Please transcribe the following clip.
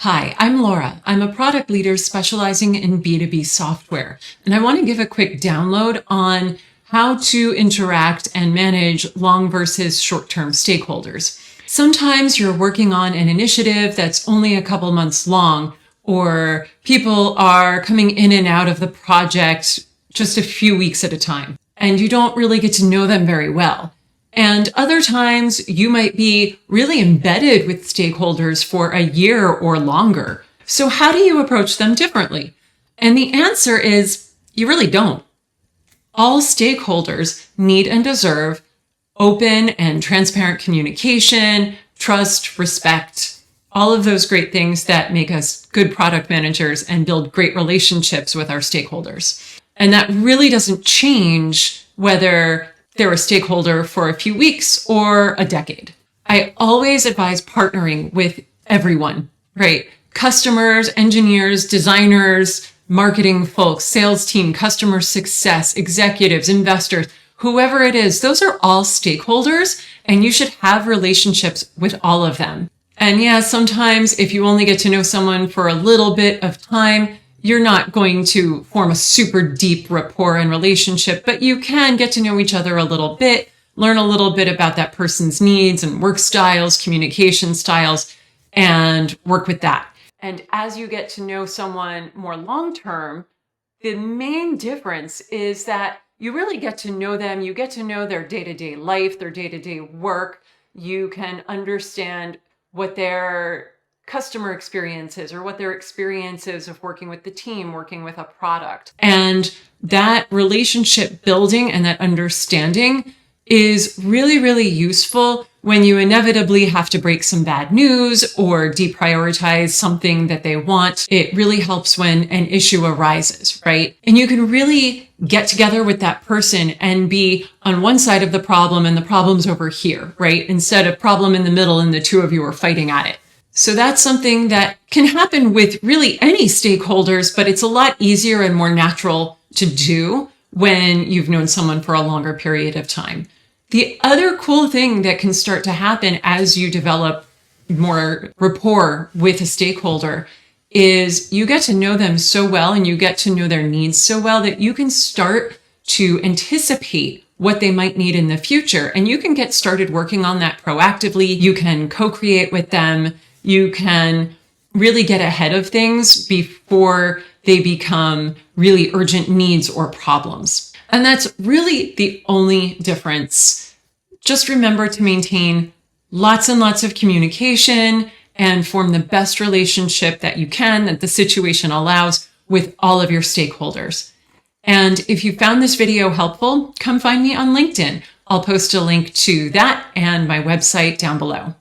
Hi, I'm Laura. I'm a product leader specializing in B2B software, and I want to give a quick download on how to interact and manage long versus short-term stakeholders. Sometimes you're working on an initiative that's only a couple months long, or people are coming in and out of the project just a few weeks at a time, and you don't really get to know them very well. And other times you might be really embedded with stakeholders for a year or longer. So how do you approach them differently? And the answer is you really don't. All stakeholders need and deserve open and transparent communication, trust, respect, all of those great things that make us good product managers and build great relationships with our stakeholders. And that really doesn't change whether they're a stakeholder for a few weeks or a decade. I always advise partnering with everyone, right? Customers, engineers, designers, marketing folks, sales team, customer success, executives, investors, whoever it is, those are all stakeholders, and you should have relationships with all of them. And yeah, sometimes if you only get to know someone for a little bit of time, you're not going to form a super deep rapport and relationship, but you can get to know each other a little bit, learn a little bit about that person's needs and work styles, communication styles, and work with that. And as you get to know someone more long-term, the main difference is that you really get to know them. You get to know their day-to-day life, their day-to-day work. You can understand what their customer experiences or what their experiences of working with the team, working with a product. And that relationship building and that understanding is really, really useful when you inevitably have to break some bad news or deprioritize something that they want. It really helps when an issue arises, right? And you can really get together with that person and be on one side of the problem and the problem's over here, right? Instead of problem in the middle and the two of you are fighting at it. So that's something that can happen with really any stakeholders, but it's a lot easier and more natural to do when you've known someone for a longer period of time. The other cool thing that can start to happen as you develop more rapport with a stakeholder is you get to know them so well and you get to know their needs so well that you can start to anticipate what they might need in the future. And you can get started working on that proactively. You can co-create with them. You can really get ahead of things before they become really urgent needs or problems. And that's really the only difference. Just remember to maintain lots and lots of communication and form the best relationship that you can, that the situation allows, with all of your stakeholders. And if you found this video helpful, come find me on LinkedIn. I'll post a link to that and my website down below.